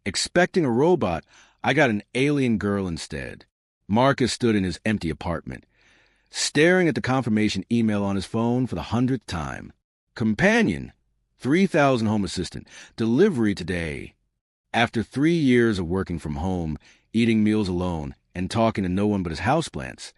Expecting a robot, I got an alien girl instead. Marcus stood in his empty apartment, staring at the confirmation email on his phone for the 100th time. Companion, 3,000 Home Assistant, delivery today. After 3 years of working from home, eating meals alone, and talking to no one but his houseplants,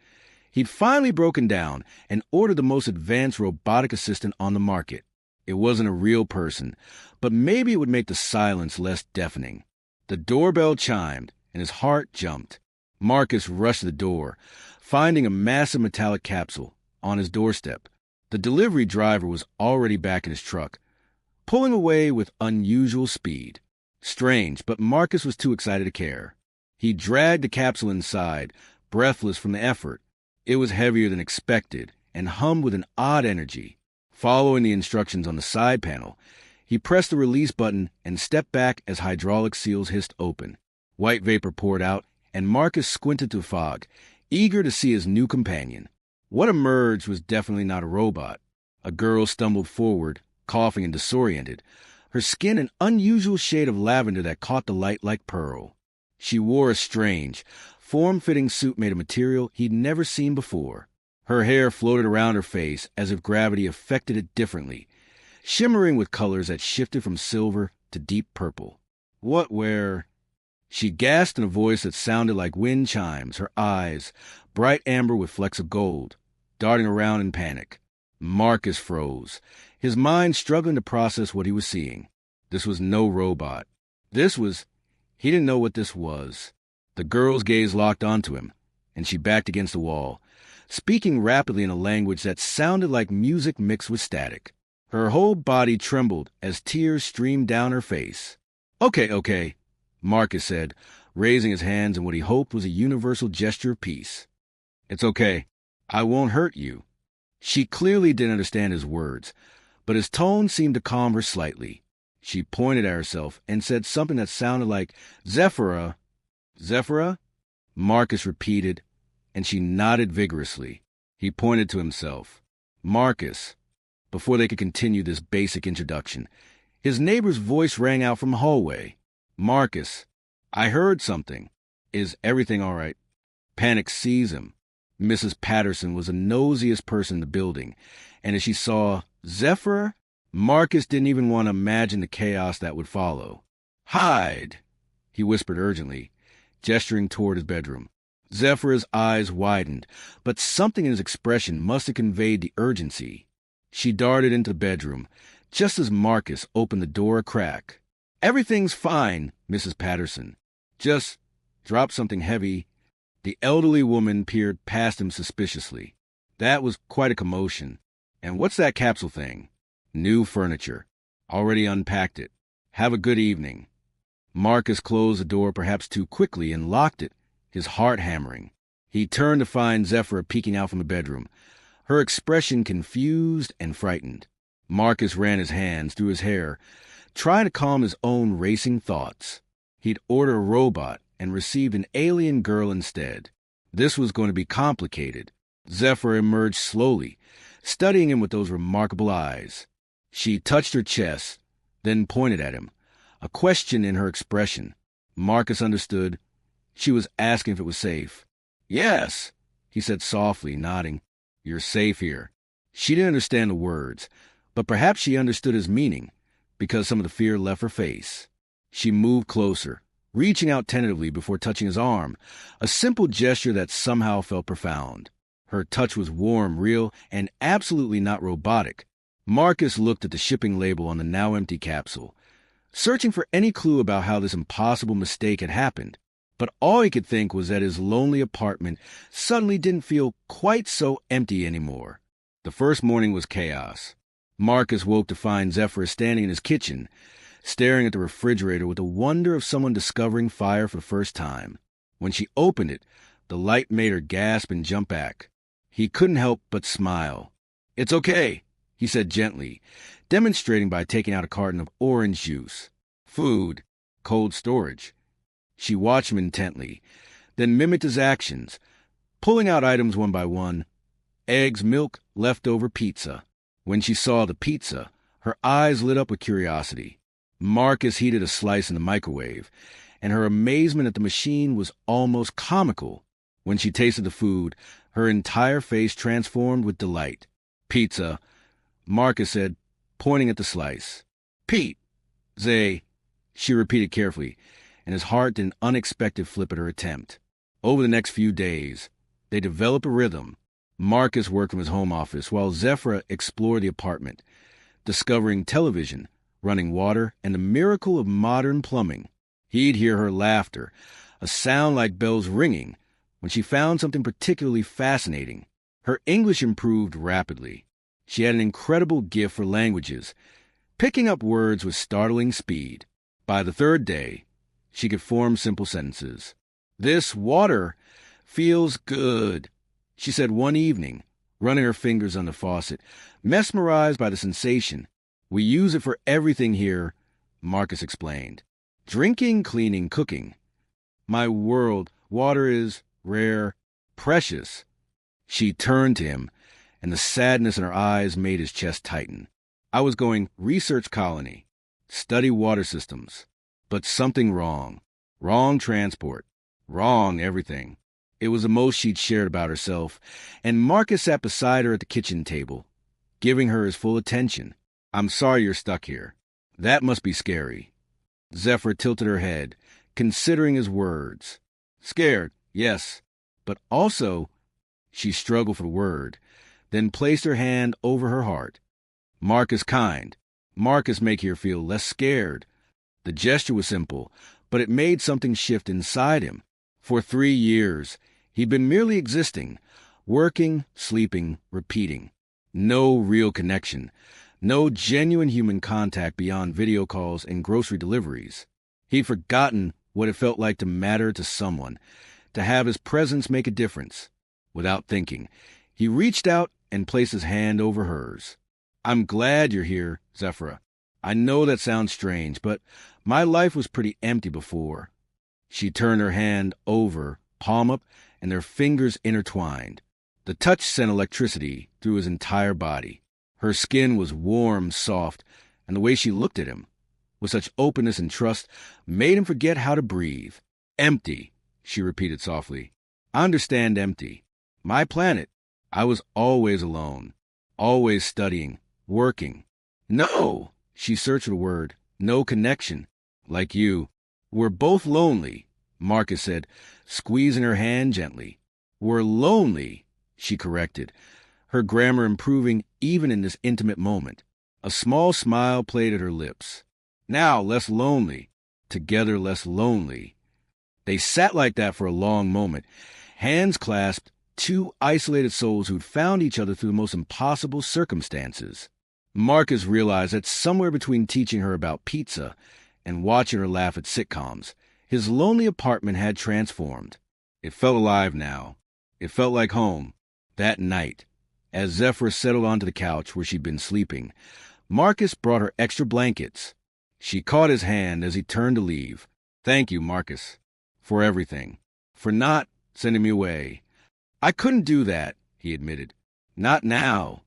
he'd finally broken down and ordered the most advanced robotic assistant on the market. It wasn't a real person, but maybe it would make the silence less deafening. The doorbell chimed, and his heart jumped. Marcus rushed to the door, finding a massive metallic capsule on his doorstep. The delivery driver was already back in his truck, pulling away with unusual speed. Strange, but Marcus was too excited to care. He dragged the capsule inside, breathless from the effort. It was heavier than expected and hummed with an odd energy. Following the instructions on the side panel, he pressed the release button and stepped back as hydraulic seals hissed open. White vapor poured out, and Marcus squinted through fog, eager to see his new companion. What emerged was definitely not a robot. A girl stumbled forward, coughing and disoriented, her skin an unusual shade of lavender that caught the light like pearl. She wore a strange, form-fitting suit made of material he'd never seen before. Her hair floated around her face as if gravity affected it differently, shimmering with colors that shifted from silver to deep purple. Where? She gasped in a voice that sounded like wind chimes, her eyes, bright amber with flecks of gold, darting around in panic. Marcus froze, his mind struggling to process what he was seeing. This was no robot. He didn't know what this was. The girl's gaze locked onto him, and she backed against the wall, speaking rapidly in a language that sounded like music mixed with static. Her whole body trembled as tears streamed down her face. Okay, Marcus said, raising his hands in what he hoped was a universal gesture of peace. It's okay. I won't hurt you. She clearly didn't understand his words, but his tone seemed to calm her slightly. She pointed at herself and said something that sounded like Zephyrah. Zephyrah? Marcus repeated, and she nodded vigorously. He pointed to himself. Marcus. Before they could continue this basic introduction, his neighbor's voice rang out from the hallway. Marcus, I heard something. Is everything all right? Panic seized him. Mrs. Patterson was the nosiest person in the building, and as she saw Zephyr, Marcus didn't even want to imagine the chaos that would follow. Hide, he whispered urgently, gesturing toward his bedroom. Zephyr's eyes widened, but something in his expression must have conveyed the urgency. She darted into the bedroom, just as Marcus opened the door a crack. Everything's fine, Mrs. Patterson. Just drop something heavy. The elderly woman peered past him suspiciously. That was quite a commotion. And what's that capsule thing? New furniture. Already unpacked it. Have a good evening. Marcus closed the door perhaps too quickly and locked it, his heart hammering. He turned to find Zephyr peeking out from the bedroom, her expression confused and frightened. Marcus ran his hands through his hair, trying to calm his own racing thoughts. He'd ordered a robot and received an alien girl instead. This was going to be complicated. Zephyr emerged slowly, studying him with those remarkable eyes. She touched her chest, then pointed at him, a question in her expression. Marcus understood. She was asking if it was safe. Yes, he said softly, nodding. You're safe here. She didn't understand the words, but perhaps she understood his meaning, because some of the fear left her face. She moved closer, reaching out tentatively before touching his arm, a simple gesture that somehow felt profound. Her touch was warm, real, and absolutely not robotic. Marcus looked at the shipping label on the now-empty capsule, searching for any clue about how this impossible mistake had happened. But all he could think was that his lonely apartment suddenly didn't feel quite so empty anymore. The first morning was chaos. Marcus woke to find Zephyr standing in his kitchen, staring at the refrigerator with the wonder of someone discovering fire for the first time. When she opened it, the light made her gasp and jump back. He couldn't help but smile. It's okay, he said gently, demonstrating by taking out a carton of orange juice. Food. Cold storage. She watched him intently, then mimicked his actions, pulling out items one by one. Eggs, milk, leftover pizza. When she saw the pizza, her eyes lit up with curiosity. Marcus heated a slice in the microwave, and her amazement at the machine was almost comical. When she tasted the food, her entire face transformed with delight. "Pizza," Marcus said, pointing at the slice. "Pete, Zay," she repeated carefully, and his heart did an unexpected flip at her attempt. Over the next few days, they developed a rhythm. Marcus worked from his home office while Zephyra explored the apartment, discovering television, running water, and the miracle of modern plumbing. He'd hear her laughter, a sound like bells ringing, when she found something particularly fascinating. Her English improved rapidly. She had an incredible gift for languages, picking up words with startling speed. By the third day, she could form simple sentences. "This water feels good," she said one evening, running her fingers on the faucet, mesmerized by the sensation. "We use it for everything here," Marcus explained. "Drinking, cleaning, cooking. My world, water is rare, precious." She turned to him, and the sadness in her eyes made his chest tighten. "I was going research colony, study water systems, but something wrong. Wrong transport. Wrong everything." It was the most she'd shared about herself, and Marcus sat beside her at the kitchen table, giving her his full attention. "I'm sorry you're stuck here. That must be scary." Zephyr tilted her head, considering his words. "Scared, yes, but also—" She struggled for the word, then placed her hand over her heart. "Marcus kind. Marcus make her feel less scared." The gesture was simple, but it made something shift inside him. For 3 years, he'd been merely existing, working, sleeping, repeating. No real connection, no genuine human contact beyond video calls and grocery deliveries. He'd forgotten what it felt like to matter to someone, to have his presence make a difference. Without thinking, he reached out and placed his hand over hers. "I'm glad you're here, Zephyra. I know that sounds strange, but my life was pretty empty before." She turned her hand over, palm up, and their fingers intertwined. The touch sent electricity through his entire body. Her skin was warm, soft, and the way she looked at him, with such openness and trust, made him forget how to breathe. "Empty," she repeated softly. "I understand empty. My planet. I was always alone, always studying, working." "No!" She searched for the word. "No connection. Like you. We're both lonely," Marcus said, squeezing her hand gently. "We're lonely," she corrected, her grammar improving even in this intimate moment. A small smile played at her lips. "Now less lonely. Together less lonely." They sat like that for a long moment, hands clasped, two isolated souls who'd found each other through the most impossible circumstances. Marcus realized that somewhere between teaching her about pizza and watching her laugh at sitcoms, his lonely apartment had transformed. It felt alive now. It felt like home. That night, as Zephyr settled onto the couch where she'd been sleeping, Marcus brought her extra blankets. She caught his hand as he turned to leave. "Thank you, Marcus, for everything. For not sending me away." "I couldn't do that," he admitted. "Not now."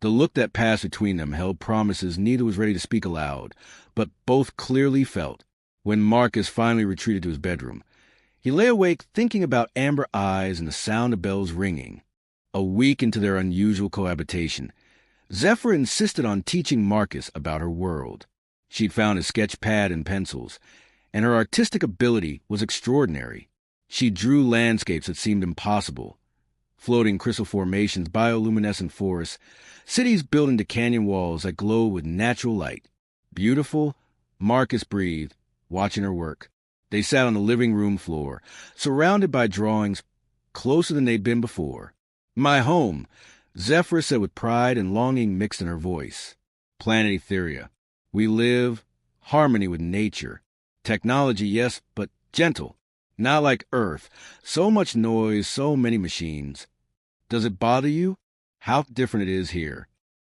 The look that passed between them held promises neither was ready to speak aloud, but both clearly felt. When Marcus finally retreated to his bedroom, he lay awake thinking about amber eyes and the sound of bells ringing. A week into their unusual cohabitation, Zephyr insisted on teaching Marcus about her world. She'd found his sketch pad and pencils, and her artistic ability was extraordinary. She drew landscapes that seemed impossible. Floating crystal formations, bioluminescent forests, cities built into canyon walls that glowed with natural light. Beautiful, Marcus breathed, watching her work. They sat on the living room floor, surrounded by drawings, closer than they'd been before. "My home," Zephyr said with pride and longing mixed in her voice. "Planet Etheria. We live, harmony with nature. Technology, yes, but gentle. Not like Earth. So much noise, so many machines. Does it bother you? How different it is here."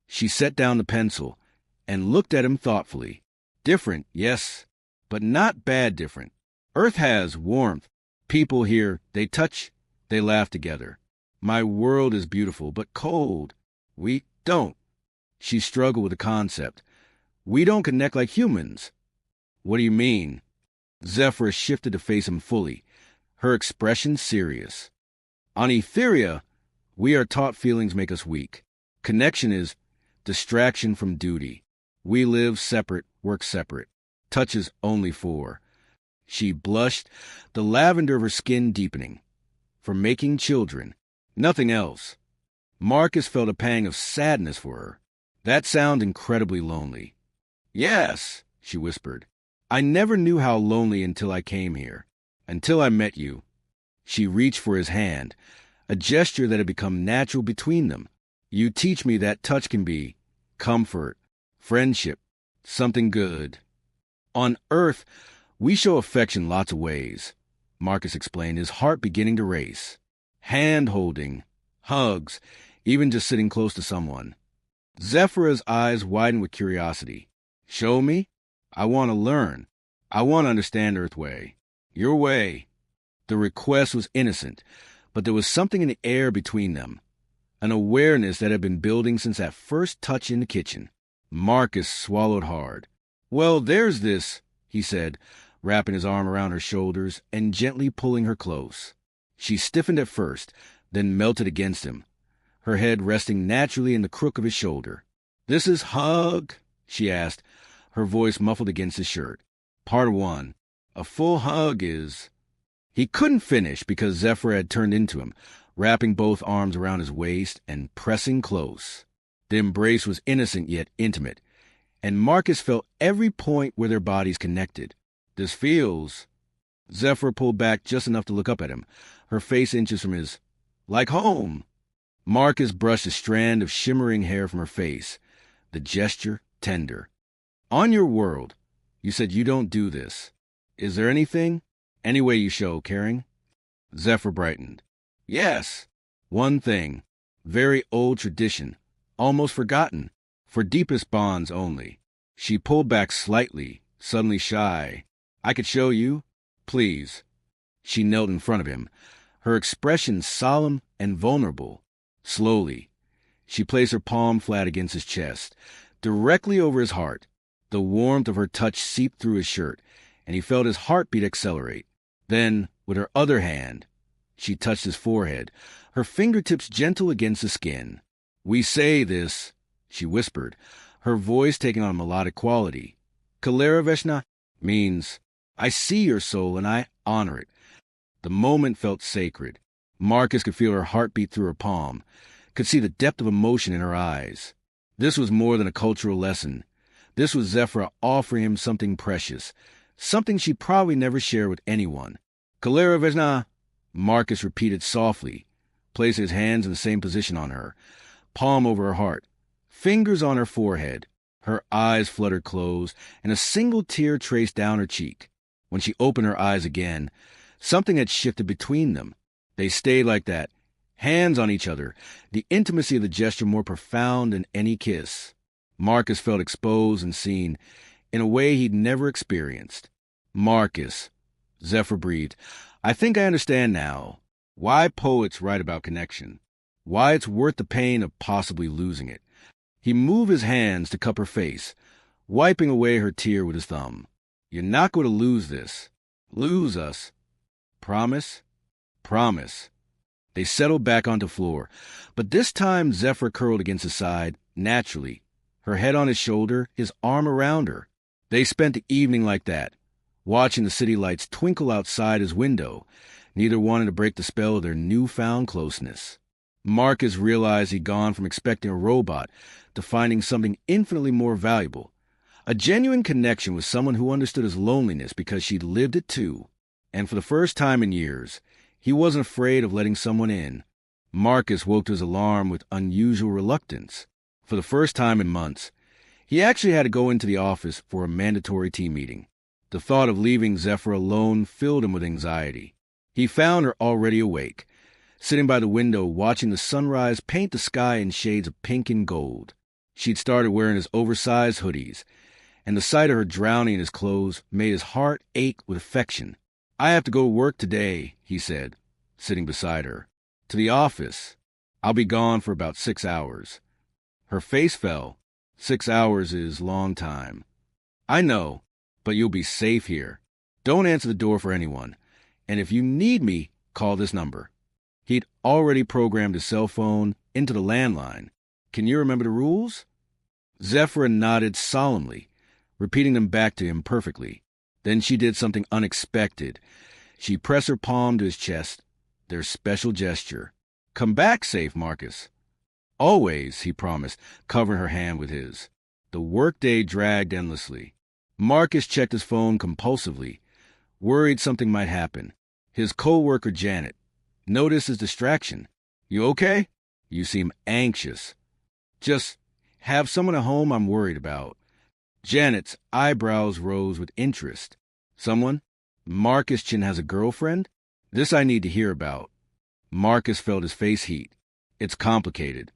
She set down the pencil and looked at him thoughtfully. "Different, yes, but not bad different. Earth has warmth. People here, they touch, they laugh together. My world is beautiful, but cold. We don't." She struggled with the concept. "We don't connect like humans. What do you mean? Zephyr shifted to face him fully, her expression serious. On Etheria, we are taught feelings make us weak. Connection is distraction from duty. We live separate, work separate. Touch is only for. She blushed, the lavender of her skin deepening. For making children. Nothing else. Marcus felt a pang of sadness for her. That sounded incredibly lonely. Yes, she whispered. I never knew how lonely until I came here. Until I met you. She reached for his hand, a gesture that had become natural between them. You teach me that touch can be comfort, friendship, something good. On Earth, we show affection lots of ways, Marcus explained, his heart beginning to race. Hand-holding, hugs, even just sitting close to someone. Zephyra's eyes widened with curiosity. Show me? I want to learn. I want to understand Earthway. Your way. The request was innocent, but there was something in the air between them. An awareness that had been building since that first touch in the kitchen. Marcus swallowed hard. Well, there's this, he said, wrapping his arm around her shoulders and gently pulling her close. She stiffened at first, then melted against him, her head resting naturally in the crook of his shoulder. This is hug? She asked, her voice muffled against his shirt. Part 1. A full hug is... He couldn't finish because Zephyr had turned into him, wrapping both arms around his waist and pressing close. The embrace was innocent yet intimate, and Marcus felt every point where their bodies connected. This feels... Zephyr pulled back just enough to look up at him, her face inches from his. Like home. Marcus brushed a strand of shimmering hair from her face, the gesture tender. On your world, you said you don't do this. Is there anything? Any way you show caring? Zephyr brightened. Yes. One thing. Very old tradition. Almost forgotten. For deepest bonds only. She pulled back slightly, suddenly shy. I could show you? Please. She knelt in front of him, her expression solemn and vulnerable. Slowly, she placed her palm flat against his chest, directly over his heart. The warmth of her touch seeped through his shirt, and he felt his heartbeat accelerate. Then, with her other hand, she touched his forehead, her fingertips gentle against the skin. We say this, she whispered, her voice taking on a melodic quality. Kaleraveshna means, I see your soul and I honor it. The moment felt sacred. Marcus could feel her heartbeat through her palm, could see the depth of emotion in her eyes. This was more than a cultural lesson. This was Zephyr offering him something precious, something she probably never shared with anyone. Kaleraveshna, Marcus repeated softly, placed his hands in the same position on her, palm over her heart, fingers on her forehead. Her eyes fluttered closed, and a single tear traced down her cheek. When she opened her eyes again, something had shifted between them. They stayed like that, hands on each other, the intimacy of the gesture more profound than any kiss. Marcus felt exposed and seen in a way he'd never experienced. Marcus, Zephyr breathed, I think I understand now why poets write about connection, why it's worth the pain of possibly losing it. He moved his hands to cup her face, wiping away her tear with his thumb. You're not going to lose this. Lose us. Promise? Promise. They settled back onto the floor, but this time Zephyr curled against his side, naturally, her head on his shoulder, his arm around her. They spent the evening like that, watching the city lights twinkle outside his window, neither wanting to break the spell of their newfound closeness. Marcus realized he'd gone from expecting a robot to finding something infinitely more valuable, a genuine connection with someone who understood his loneliness because she'd lived it too. And for the first time in years, he wasn't afraid of letting someone in. Marcus woke to his alarm with unusual reluctance. For the first time in months, he actually had to go into the office for a mandatory team meeting. The thought of leaving Zephyr alone filled him with anxiety. He found her already awake, sitting by the window watching the sunrise paint the sky in shades of pink and gold. She'd started wearing his oversized hoodies, and the sight of her drowning in his clothes made his heart ache with affection. I have to go to work today, he said, sitting beside her. To the office. I'll be gone for about 6 hours. Her face fell. 6 hours is long time. I know. but you'll be safe here. Don't answer the door for anyone. And if you need me, call this number. He'd already programmed his cell phone into the landline. Can you remember the rules? Zephyra nodded solemnly, repeating them back to him perfectly. Then she did something unexpected. She pressed her palm to his chest, their special gesture. Come back safe, Marcus. Always, he promised, covering her hand with his. The workday dragged endlessly. Marcus checked his phone compulsively, worried something might happen. His co-worker, Janet, noticed his distraction. You okay? You seem anxious. Just have someone at home I'm worried about. Janet's eyebrows rose with interest. Someone? Marcus Chin has a girlfriend? This I need to hear about. Marcus felt his face heat. It's complicated.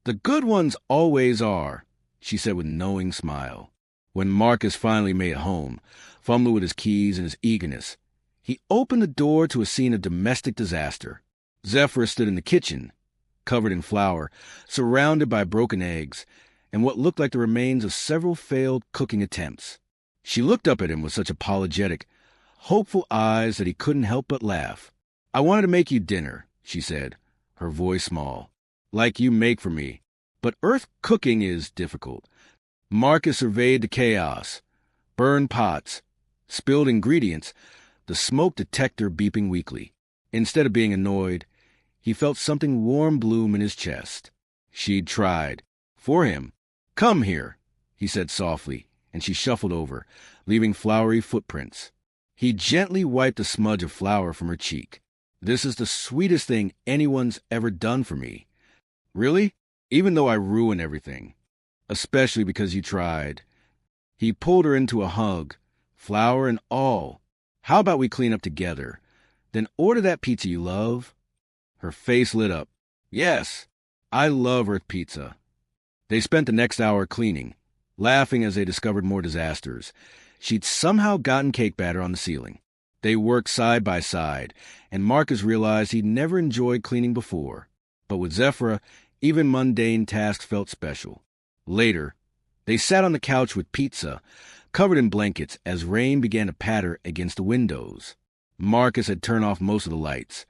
The good ones always are, she said with a knowing smile. When Marcus finally made it home, fumbling with his keys in his eagerness, he opened the door to a scene of domestic disaster. Zephyra stood in the kitchen, covered in flour, surrounded by broken eggs, and what looked like the remains of several failed cooking attempts. She looked up at him with such apologetic, hopeful eyes that he couldn't help but laugh. I wanted to make you dinner, she said, her voice small, like you make for me. But earth cooking is difficult. Marcus surveyed the chaos. Burned pots, spilled ingredients, the smoke detector beeping weakly. Instead of being annoyed, he felt something warm bloom in his chest. She'd tried. For him. Come here, he said softly, and she shuffled over, leaving floury footprints. He gently wiped a smudge of flour from her cheek. This is the sweetest thing anyone's ever done for me. Really? Even though I ruined everything. Especially because you tried. He pulled her into a hug, flour and all. How about we clean up together? Then order that pizza you love. Her face lit up. Yes, I love Earth Pizza. They spent the next hour cleaning, laughing as they discovered more disasters. She'd somehow gotten cake batter on the ceiling. They worked side by side, and Marcus realized he'd never enjoyed cleaning before. But with Zephyra, even mundane tasks felt special. Later, they sat on the couch with pizza, covered in blankets as rain began to patter against the windows. Marcus had turned off most of the lights,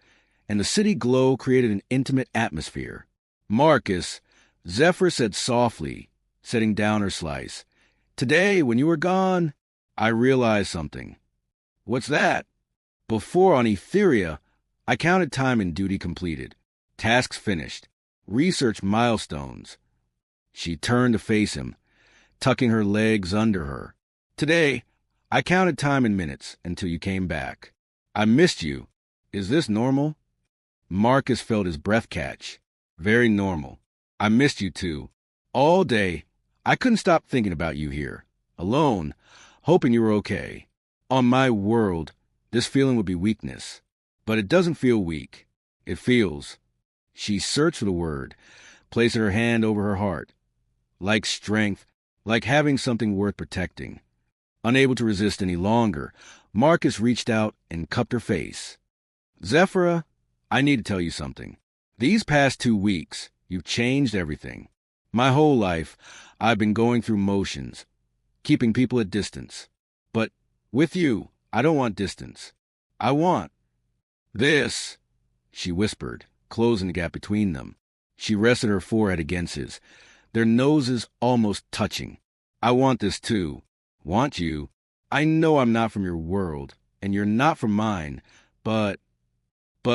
and the city glow created an intimate atmosphere. Marcus, Zephyr said softly, setting down her slice. Today, when you were gone, I realized something. What's that? Before on Etheria, I counted time and duty completed, tasks finished, research milestones. She turned to face him, tucking her legs under her. Today, I counted time in minutes until you came back. I missed you. Is this normal? Marcus felt his breath catch. Very normal. I missed you too. All day, I couldn't stop thinking about you here. Alone, hoping you were okay. On my world, this feeling would be weakness. But it doesn't feel weak. It feels. She searched for the word, placing her hand over her heart. Like strength, like having something worth protecting. Unable to resist any longer, Marcus reached out and cupped her face. Zephyra, I need to tell you something. These past 2 weeks, you've changed everything. My whole life, I've been going through motions, keeping people at distance. But with you, I don't want distance. I want this, she whispered, closing the gap between them. She rested her forehead against his, their noses almost touching. I want this too. Want you. I know I'm not from your world, and you're not from mine, but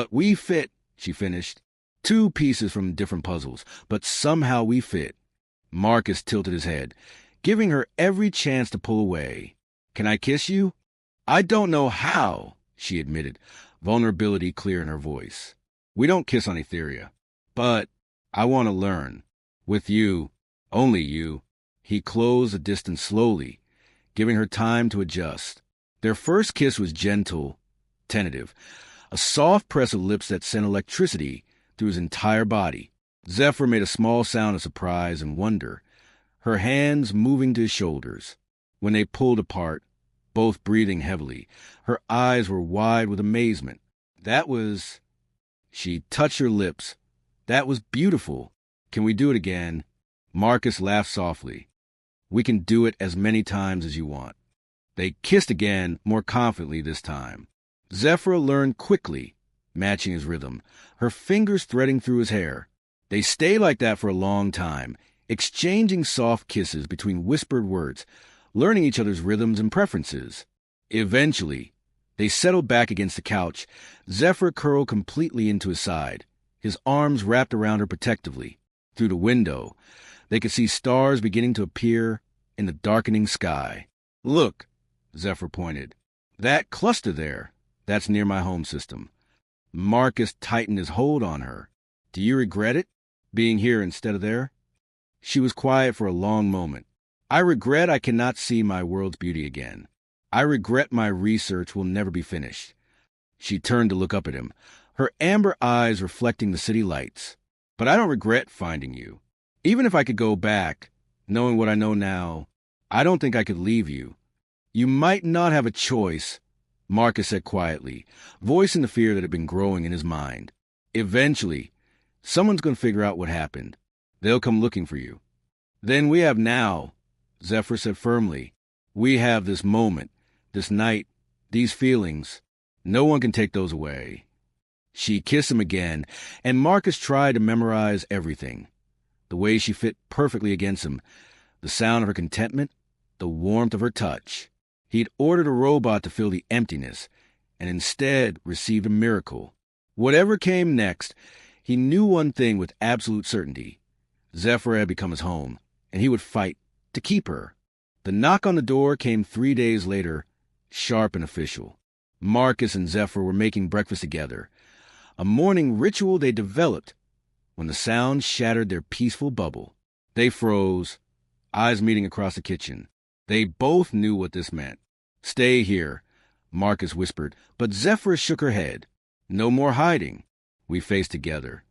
we fit, she finished. 2 pieces from different puzzles, but somehow we fit. Marcus tilted his head, giving her every chance to pull away. Can I kiss you? I don't know how, she admitted, vulnerability clear in her voice. We don't kiss on Etheria, but I want to learn. With you, only you. He closed the distance slowly, giving her time to adjust. Their first kiss was gentle, tentative, a soft press of lips that sent electricity through his entire body. Zephyr made a small sound of surprise and wonder, her hands moving to his shoulders. When they pulled apart, both breathing heavily, her eyes were wide with amazement. That was... She touched her lips. That was beautiful. Can we do it again? Marcus laughed softly. We can do it as many times as you want. They kissed again, more confidently this time. Zephyra learned quickly, matching his rhythm, her fingers threading through his hair. They stayed like that for a long time, exchanging soft kisses between whispered words, learning each other's rhythms and preferences. Eventually, they settled back against the couch, Zephyr curled completely into his side, his arms wrapped around her protectively. Through the window, they could see stars beginning to appear in the darkening sky. "Look," Zephyr pointed. "That cluster there, that's near my home system." Marcus tightened his hold on her. "Do you regret it, being here instead of there?" She was quiet for a long moment. "I regret I cannot see my world's beauty again. I regret my research will never be finished." She turned to look up at him, her amber eyes reflecting the city lights. "But I don't regret finding you. Even if I could go back, knowing what I know now, I don't think I could leave you." "You might not have a choice," Marcus said quietly, voicing the fear that had been growing in his mind. "Eventually, someone's going to figure out what happened. They'll come looking for you." "Then we have now," Zephyr said firmly. "We have this moment, this night, these feelings. No one can take those away." She kissed him again, and Marcus tried to memorize everything. The way she fit perfectly against him, the sound of her contentment, the warmth of her touch. He'd ordered a robot to fill the emptiness, and instead received a miracle. Whatever came next, he knew one thing with absolute certainty. Zephyr had become his home, and he would fight to keep her. The knock on the door came 3 days later, sharp and official. Marcus and Zephyr were making breakfast together, a morning ritual they developed when the sound shattered their peaceful bubble. They froze, eyes meeting across the kitchen. They both knew what this meant. "Stay here," Marcus whispered, but Zephyr shook her head. "No more hiding. We face together."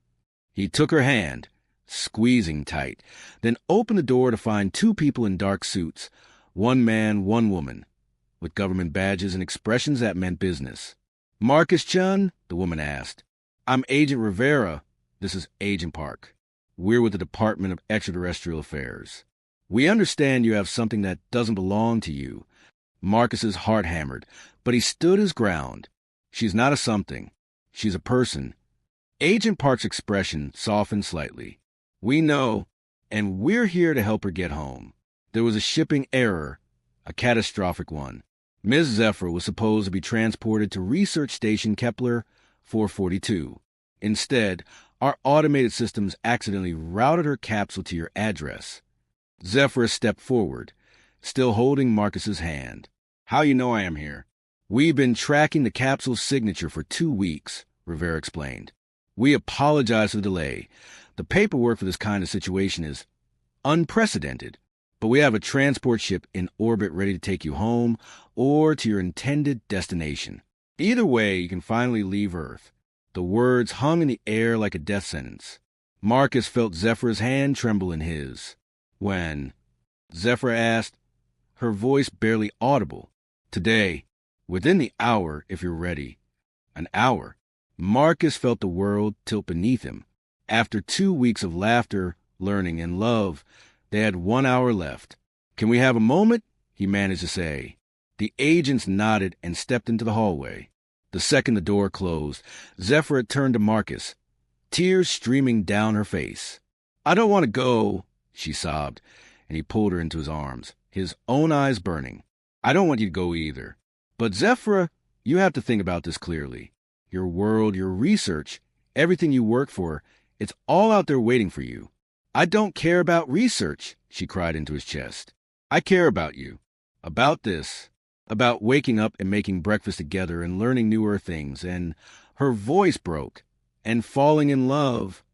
He took her hand, squeezing tight, then opened the door to find 2 people in dark suits, 1 man, 1 woman, with government badges and expressions that meant business. "Marcus Chun?" the woman asked. "I'm Agent Rivera. This is Agent Park. We're with the Department of Extraterrestrial Affairs. We understand you have something that doesn't belong to you." Marcus's heart hammered, but he stood his ground. "She's not a something. She's a person." Agent Park's expression softened slightly. "We know, and we're here to help her get home. There was a shipping error, a catastrophic one. Ms. Zephyr was supposed to be transported to Research Station Kepler 442. Instead, our automated systems accidentally routed her capsule to your address." Zephyr stepped forward, still holding Marcus's hand. "How you know I am here?" "We've been tracking the capsule's signature for 2 weeks, Rivera explained. "We apologize for the delay. The paperwork for this kind of situation is unprecedented, but we have a transport ship in orbit ready to take you home or to your intended destination. Either way, you can finally leave Earth." The words hung in the air like a death sentence. Marcus felt Zephyr's hand tremble in his. "When?" Zephyr asked, her voice barely audible. "Today. Within the hour, if you're ready." An hour. Marcus felt the world tilt beneath him. After 2 weeks of laughter, learning, and love, they had 1 hour left. "Can we have a moment?" he managed to say. The agents nodded and stepped into the hallway. The second the door closed, Zephyr had turned to Marcus, tears streaming down her face. "I don't want to go," she sobbed, and he pulled her into his arms, his own eyes burning. "I don't want you to go either. But Zephyr, you have to think about this clearly. Your world, your research, everything you work for, it's all out there waiting for you." "I don't care about research," she cried into his chest. "I care about you. About this. About waking up and making breakfast together and learning newer things." And her voice broke. "And falling in love."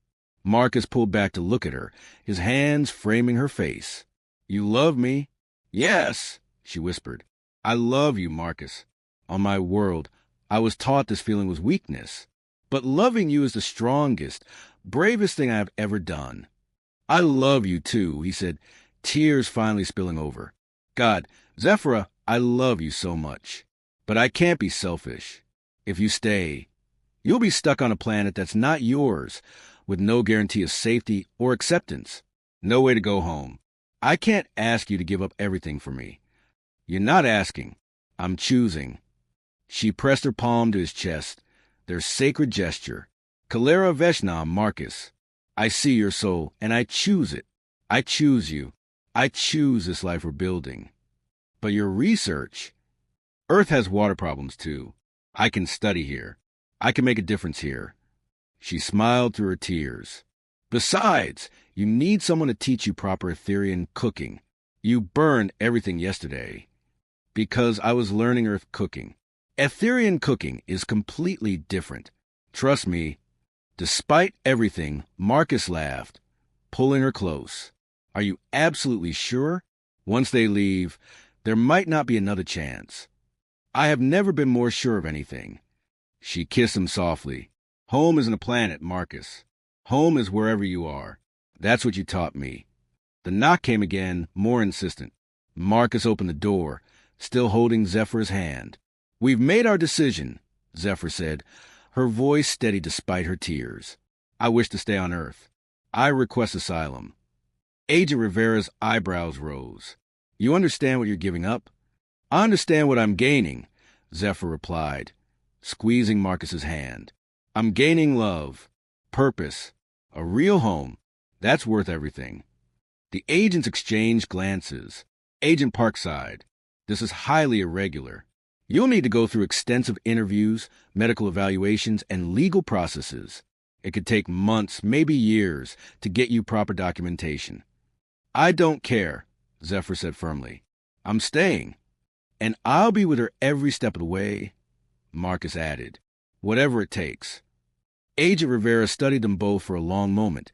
Marcus pulled back to look at her, his hands framing her face. "You love me?" "Yes," she whispered. "I love you, Marcus. On my world, I was taught this feeling was weakness. But loving you is the strongest, bravest thing I have ever done." "I love you, too," he said, tears finally spilling over. "God, Zephyra, I love you so much. But I can't be selfish. If you stay, you'll be stuck on a planet that's not yours, with no guarantee of safety or acceptance. No way to go home. I can't ask you to give up everything for me. You're not asking. I'm choosing. She pressed her palm to his chest, their sacred gesture. Kalera Veshnam, Marcus. I see your soul, and I choose it. I choose you. I choose this life we're building. But your research... Earth has water problems, too. I can study here. I can make a difference here. She smiled through her tears. Besides, you need someone to teach you proper Etherean cooking. You burned everything yesterday. Because I was learning Earth cooking. Etherean cooking is completely different. Trust me. Despite everything, Marcus laughed, pulling her close. Are you absolutely sure? Once they leave, there might not be another chance. I have never been more sure of anything. She kissed him softly. Home isn't a planet, Marcus. Home is wherever you are. That's what you taught me. The knock came again, more insistent. Marcus opened the door, still holding Zephyr's hand. We've made our decision, Zephyr said, her voice steady despite her tears. I wish to stay on Earth. I request asylum. Agent Rivera's eyebrows rose. You understand what you're giving up? I understand what I'm gaining, Zephyr replied, squeezing Marcus's hand. I'm gaining love, purpose, a real home. That's worth everything. The agents exchanged glances. Agent Parkside, this is highly irregular. You'll need to go through extensive interviews, medical evaluations, and legal processes. It could take months, maybe years, to get you proper documentation. I don't care, Zephyr said firmly. I'm staying. And I'll be with her every step of the way, Marcus added. Whatever it takes. Agent Rivera studied them both for a long moment.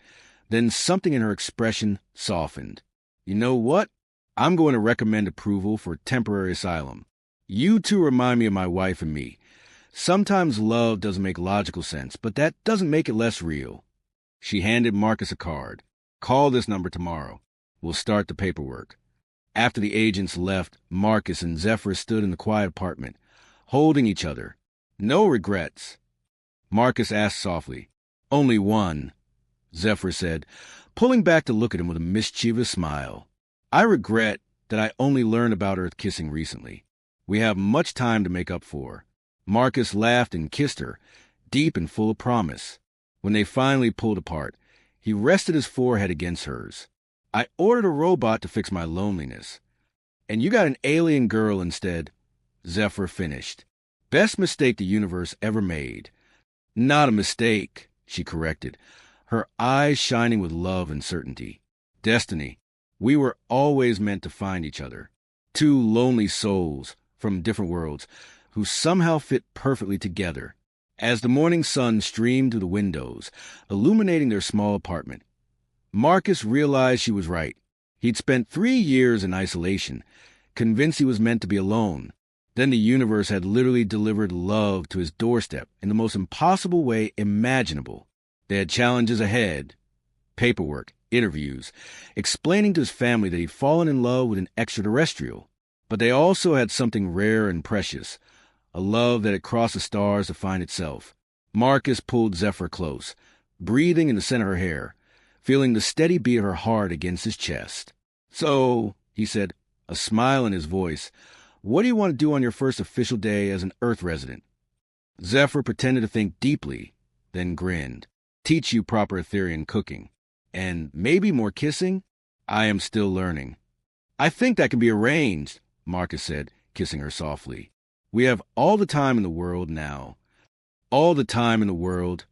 Then something in her expression softened. You know what? I'm going to recommend approval for temporary asylum. You two remind me of my wife and me. Sometimes love doesn't make logical sense, but that doesn't make it less real. She handed Marcus a card. Call this number tomorrow. We'll start the paperwork. After the agents left, Marcus and Zephyr stood in the quiet apartment, holding each other. No regrets. Marcus asked softly. Only one, Zephyr said, pulling back to look at him with a mischievous smile. I regret that I only learned about Earth kissing recently. We have much time to make up for. Marcus laughed and kissed her, deep and full of promise. When they finally pulled apart, he rested his forehead against hers. I ordered a robot to fix my loneliness. And you got an alien girl instead, Zephyr finished. Best mistake the universe ever made. Not a mistake, she corrected, her eyes shining with love and certainty. Destiny. We were always meant to find each other. Two lonely souls from different worlds who somehow fit perfectly together. As the morning sun streamed through the windows, illuminating their small apartment, Marcus realized she was right. He'd spent 3 years in isolation, convinced he was meant to be alone. Then the universe had literally delivered love to his doorstep in the most impossible way imaginable. They had challenges ahead, paperwork, interviews, explaining to his family that he'd fallen in love with an extraterrestrial. But they also had something rare and precious, a love that had crossed the stars to find itself. Marcus pulled Zephyr close, breathing in the scent of her hair, feeling the steady beat of her heart against his chest. So, he said, a smile in his voice, what do you want to do on your first official day as an Earth resident? Zephyr pretended to think deeply, then grinned. Teach you proper Etherean cooking. And maybe more kissing? I am still learning. I think that can be arranged, Marcus said, kissing her softly. We have all the time in the world now. All the time in the world,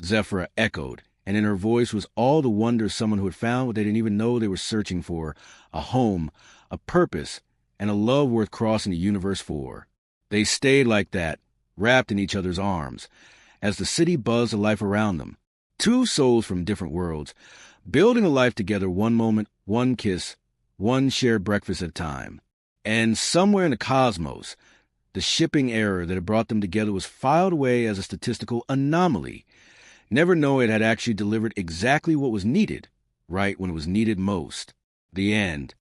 Zephyr echoed, and in her voice was all the wonder of someone who had found what they didn't even know they were searching for, a home, a purpose, and a love worth crossing the universe for. They stayed like that, wrapped in each other's arms, as the city buzzed to life around them. Two souls from different worlds, building a life together, one moment, one kiss, one shared breakfast at a time. And somewhere in the cosmos, the shipping error that had brought them together was filed away as a statistical anomaly, never knowing it had actually delivered exactly what was needed, right when it was needed most. The end.